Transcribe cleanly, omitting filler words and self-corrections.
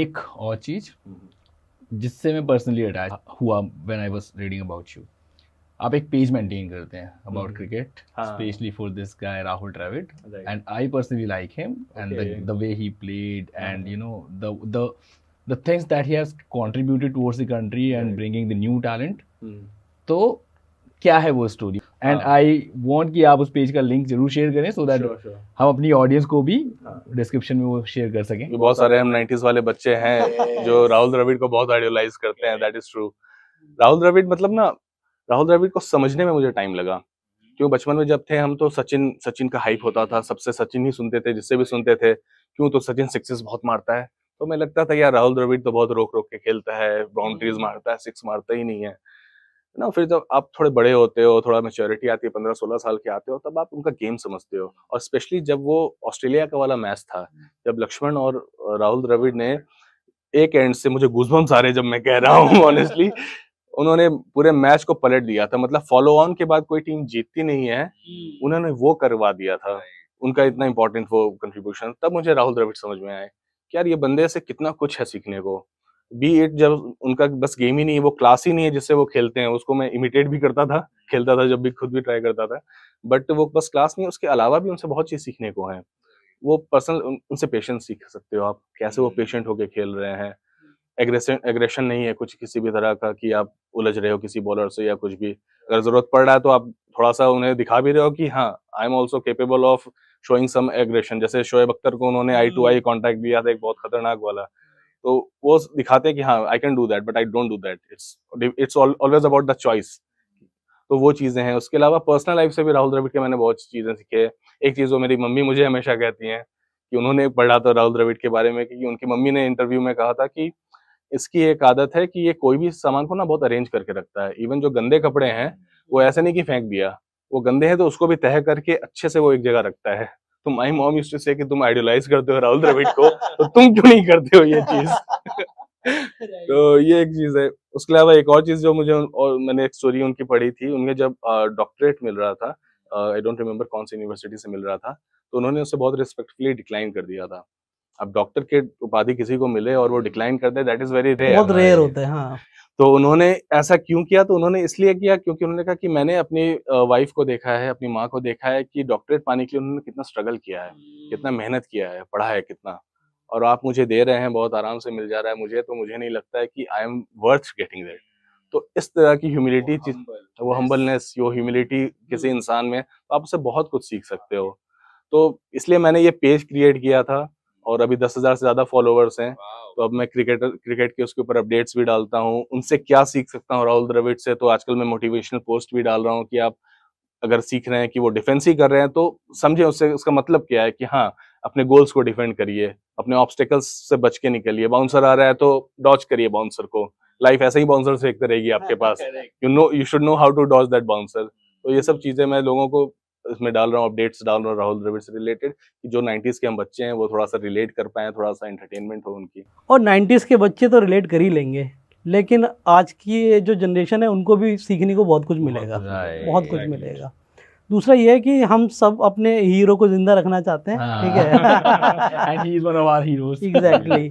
एक और चीज जिससे मैं पर्सनली अटैच हुआ when I was reading about you, आप एक पेज मेंटेन करते हैं about cricket, specially for this guy Rahul Dravid, and I personally like him and the way he played and you know the things that he has contributed towards the country and bringing the new talent. तो क्या है वो story, and I want कि आप उस page का link जरूर share करें सो दैट हम अपनी ऑडियंस को भी डिस्क्रिप्शन में वो शेयर कर सकें। बहुत सारे हम 90s वाले बच्चे हैं जो राहुल द्रविड़ को बहुत आइडियलाइज करते हैं, that is true. Rahul Dravid मतलब ना, राहुल द्रविड़ को समझने में मुझे टाइम लगा, क्यों बचपन में जब थे हम तो सचिन का हाइप होता था, सबसे सचिन ही सुनते थे, जिससे भी सुनते थे क्यों तो सचिन सिक्सेस बहुत मारता है, तो मैं लगता था यार राहुल द्रविड़ तो बहुत रोक रोक के खेलता है, बाउंड्रीज मारता है, सिक्स मारता ही नहीं है ना। फिर जब आप थोड़े बड़े होते हो, थोड़ा मैच्योरिटी आती है, 15-16 साल के आते हो, तब आप उनका गेम समझते हो। और स्पेशली जब वो ऑस्ट्रेलिया का वाला मैच था, जब लक्ष्मण और राहुल द्रविड़ ने एक एंड से, मुझे गूज़बम्स आ रहे जब मैं कह रहा हूँ ऑनेस्टली, उन्होंने पूरे मैच को पलट दिया था। मतलब फॉलो ऑन के बाद कोई टीम जीतती नहीं है, उन्होंने वो करवा दिया था, उनका इतना इंपॉर्टेंट वो कंट्रीब्यूशन। तब मुझे राहुल द्रविड़ समझ में आए कि यार ये बंदे से कितना कुछ है सीखने को। बी इट जब उनका बस गेम ही नहीं है, वो क्लास ही नहीं है जिससे वो खेलते हैं, उसको मैं इमिटेट भी करता था, खेलता था जब भी, खुद भी ट्राई करता था, बट वो बस क्लास नहीं है, उसके अलावा भी उनसे बहुत चीज सीखने को है। वो पर्सनल उनसे पेशेंस सीख सकते हो आप, कैसे वो पेशेंट होके खेल रहे हैं, एग्रेशन नहीं है कुछ किसी भी तरह का कि आप उलझ रहे हो किसी बॉलर से या कुछ भी, अगर जरूरत पड़ रहा है तो आप थोड़ा सा उन्हें दिखा भी रहे हो कि हाँ I am also capable of showing some aggression. जैसे शोएब अख्तर को उन्होंने आई टू आई कॉन्टैक्ट दिया था, एक बहुत खतरनाक वाला, तो वो दिखाते हैं कि हाँ I can do that but I don't do that, it's always about the choice. तो वो चीजें हैं। उसके अलावा पर्सनल लाइफ से भी राहुल द्रविड़ के मैंने बहुत चीजें सीखी है। एक चीज वो मेरी मम्मी मुझे हमेशा कहती हैं कि उन्होंने पढ़ा था राहुल द्रविड़ के बारे में, कि उनकी मम्मी ने इंटरव्यू में कहा था कि इसकी एक आदत है कि ये कोई भी सामान को ना बहुत अरेंज करके रखता है। इवन जो गंदे कपड़े हैं वो ऐसे नहीं कि फेंक दिया, वो गंदे हैं तो उसको भी तह करके अच्छे से वो एक जगह रखता है। तो माय मॉम यूज्ड टू से कि तुम आइडलाइज करते हो राहुल द्रविड़ को, तो तुम क्यों नहीं करते हो ये चीज। तो ये एक चीज है। उसके अलावा एक और चीज जो मुझे, और मैंने एक स्टोरी उनकी पढ़ी थी, उन्हें जब डॉक्टरेट मिल रहा था, आई डोंट रिमेम्बर कौन सी यूनिवर्सिटी से मिल रहा था, तो उन्होंने उसे बहुत रिस्पेक्टफुली डिक्लाइन कर दिया था। अब डॉक्टर के उपाधि किसी को मिले और वो डिक्लाइन कर दे, दैट इज वेरी रेयर, बहुत रेयर होता है। हाँ, तो उन्होंने ऐसा क्यों किया, तो उन्होंने इसलिए किया क्योंकि उन्होंने कहा कि मैंने अपनी वाइफ को देखा है, अपनी माँ को देखा है कि डॉक्टरेट पाने के लिए उन्होंने कितना स्ट्रगल किया है, कितना मेहनत किया है, पढ़ा है कितना, और आप मुझे दे रहे हैं, बहुत आराम से मिल जा रहा है मुझे, तो मुझे नहीं लगता है कि I am worth getting that. तो इस तरह की ह्यूमिलिटी, वो हम्बलनेस, वो ह्यूमिलिटी किसी इंसान में, तो आप उससे बहुत कुछ सीख सकते हो। तो इसलिए मैंने ये पेज क्रिएट किया था, और अभी 10,000 से ज्यादा फॉलोवर्स हैं। तो अब मैं क्रिकेट के उसके ऊपर अपडेट्स भी डालता हूँ, उनसे क्या सीख सकता हूँ राहुल द्रविड़ से। तो आजकल मैं मोटिवेशनल पोस्ट भी डाल रहा हूँ कि आप अगर सीख रहे हैं कि वो डिफेंस ही कर रहे हैं तो समझे उससे, उसका मतलब क्या है कि हाँ अपने गोल्स को डिफेंड करिए, अपने ऑब्स्टेकल्स से बच के निकलिए। बाउंसर आ रहा है तो डॉज करिए बाउंसर को, लाइफ ऐसे ही बाउंसर फेंकते रहेगी आपके पास, you should know how to dodge that bouncer. तो ये सब चीजें मैं लोगों को इसमें डाल रहा हूँ, अपडेट्स डाल रहा हूँ राहुल द्रविड़ से रिलेटेड, कि जो 90s के हम बच्चे हैं वो थोड़ा सा रिलेट कर पाए, थोड़ा सा एंटरटेनमेंट हो उनकी। और 90s के बच्चे तो रिलेट कर ही लेंगे, लेकिन आज की जो जनरेशन है उनको भी सीखने को बहुत कुछ मिलेगा, बहुत कुछ मिलेगा। दूसरा ये है कि हम सब अपने हीरो को जिंदा रखना चाहते हैं, ठीक है, and he is one of our heroes. Exactly.